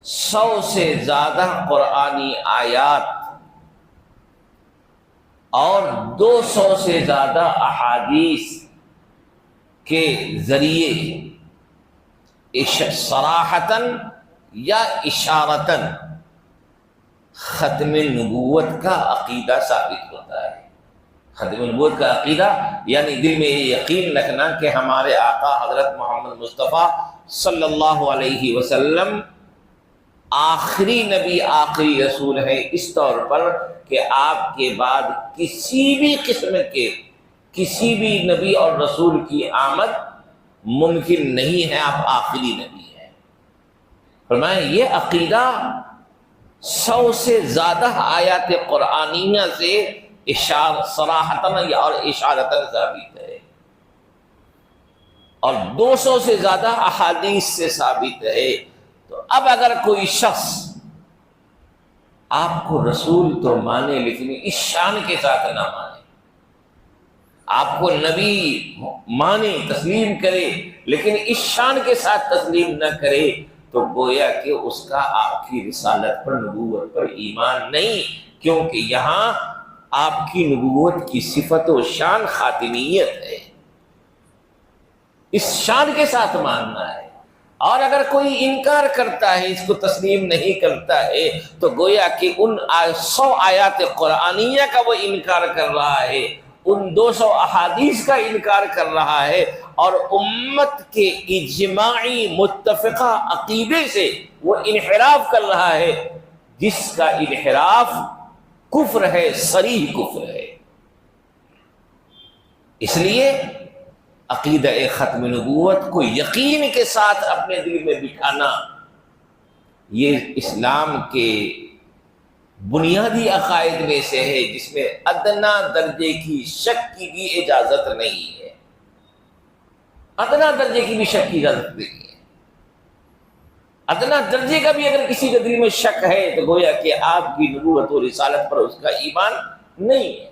100 سے زیادہ قرآنی آیات اور 200 سے زیادہ احادیث کے ذریعے صراحتاً یا اشارتاً ختم نبوت کا عقیدہ ثابت ہوتا ہے۔ ختم نبوت کا عقیدہ یعنی دل میں یہ یقین رکھنا کہ ہمارے آقا حضرت محمد مصطفیٰ صلی اللہ علیہ وسلم آخری نبی آخری رسول ہے، اس طور پر کہ آپ کے بعد کسی بھی قسم کے کسی بھی نبی اور رسول کی آمد ممکن نہیں ہے، آپ آخری نبی ہیں۔ فرمایا یہ عقیدہ 100 سے زیادہ آیات قرآنیہ سے صراحتاً اور اشارتاً ثابت ہے، اور 200 سے زیادہ احادیث سے ثابت ہے۔ تو اب اگر کوئی شخص آپ کو رسول تو مانے لیکن اس شان کے ساتھ نہ مانے، آپ کو نبی مانے تسلیم کرے لیکن اس شان کے ساتھ تسلیم نہ کرے، تو گویا کہ اس کا آپ کی رسالت پر نبوت پر ایمان نہیں، کیونکہ یہاں آپ کی نبوت کی صفت و شان خاتمیت ہے، اس شان کے ساتھ ماننا ہے۔ اور اگر کوئی انکار کرتا ہے، اس کو تسلیم نہیں کرتا ہے، تو گویا کہ ان 100 آیات قرآنیہ کا وہ انکار کر رہا ہے، ان 200 احادیث کا انکار کر رہا ہے، اور امت کے اجماعی متفقہ عقیدے سے وہ انحراف کر رہا ہے، جس کا انحراف کفر ہے، صریح کفر ہے۔ اس لیے عقیدہ ختم نبوت کو یقین کے ساتھ اپنے دل میں بٹھانا، یہ اسلام کے بنیادی عقائد میں سے ہے، جس میں ادنا درجے کی شک کی بھی اجازت نہیں ہے، ادنا درجے کی بھی شک کی اجازت نہیں ہے۔ ادنا درجے کا بھی اگر کسی کے دل میں شک ہے تو گویا کہ آپ کی نبوت و رسالت پر اس کا ایمان نہیں ہے۔